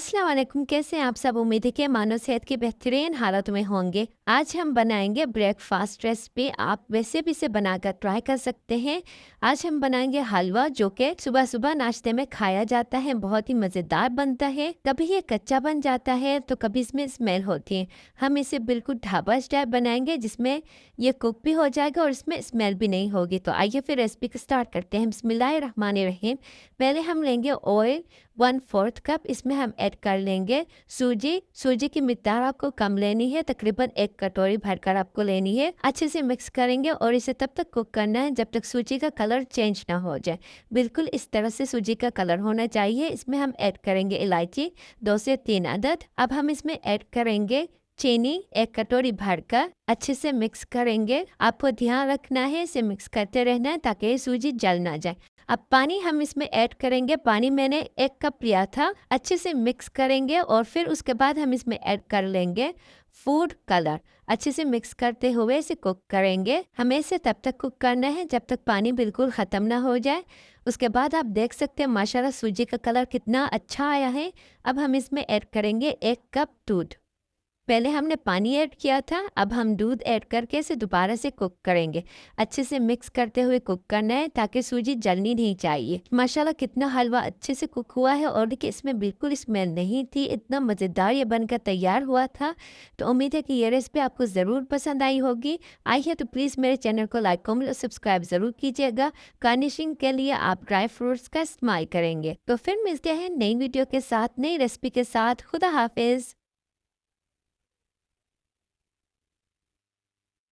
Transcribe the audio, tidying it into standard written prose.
अस्सलाम वालेकुम। कैसे हैं आप सब? उम्मीद है कि मानो सेहत की बेहतरीन हालत में होंगे। आज हम बनाएंगे ब्रेकफास्ट रेसिपी। आप वैसे भी इसे बनाकर ट्राई कर सकते हैं। आज हम बनाएंगे हलवा, जो कि सुबह सुबह नाश्ते में खाया जाता है। बहुत ही मज़ेदार बनता है। कभी ये कच्चा बन जाता है तो कभी इसमें स्मेल होती है। हम इसे बिल्कुल ढाबा स्टाइल बनाएंगे, जिसमें ये कुक भी हो जाएगा और इसमें स्मेल भी नहीं होगी। तो आइए फिर रेसिपी को स्टार्ट करते हैं। बिस्मिल्लाहिर्रहमानिर्रहीम। पहले हम लेंगे ऑयल 1/4 कप। इसमें हम ऐड कर लेंगे सूजी की मिकदार आपको कम लेनी है, तकरीबन 1 कटोरी भरकर आपको लेनी है। अच्छे से मिक्स करेंगे और इसे तब तक कुक करना है जब तक सूजी का कलर चेंज ना हो जाए। बिल्कुल इस तरह से सूजी का कलर होना चाहिए। इसमें हम ऐड करेंगे इलायची 2 से 3 अदद। अब हम इसमें ऐड करेंगे चीनी 1 कटोरी भरकर। अच्छे से मिक्स करेंगे। आपको ध्यान रखना है, इसे मिक्स करते रहना है ताकि सूजी जल ना जाए। अब पानी हम इसमें ऐड करेंगे। पानी मैंने 1 कप लिया था। अच्छे से मिक्स करेंगे और फिर उसके बाद हम इसमें ऐड कर लेंगे फूड कलर। अच्छे से मिक्स करते हुए इसे कुक करेंगे। हमें इसे तब तक कुक करना है जब तक पानी बिल्कुल ख़त्म ना हो जाए। उसके बाद आप देख सकते हैं माशाल्लाह सूजी का कलर कितना अच्छा आया है। अब हम इसमें ऐड करेंगे 1 कप दूध। पहले हमने पानी ऐड किया था, अब हम दूध ऐड करके इसे दोबारा से कुक करेंगे। अच्छे से मिक्स करते हुए कुक करना है ताकि सूजी जलनी नहीं चाहिए। माशाल्लाह कितना हलवा अच्छे से कुक हुआ है और देखिए इसमें बिल्कुल स्मेल नहीं थी। इतना मज़ेदार ये बनकर तैयार हुआ था। तो उम्मीद है कि ये रेसिपी आपको ज़रूर पसंद आई होगी। आई है तो प्लीज़ मेरे चैनल को लाइक कमेंट और सब्सक्राइब ज़रूर कीजिएगा। गार्निशिंग के लिए आप ड्राई फ्रूट्स का इस्तेमाल करेंगे। तो फिर मिलते हैं नई वीडियो के साथ, नई रेसिपी के साथ। खुदा हाफिज़।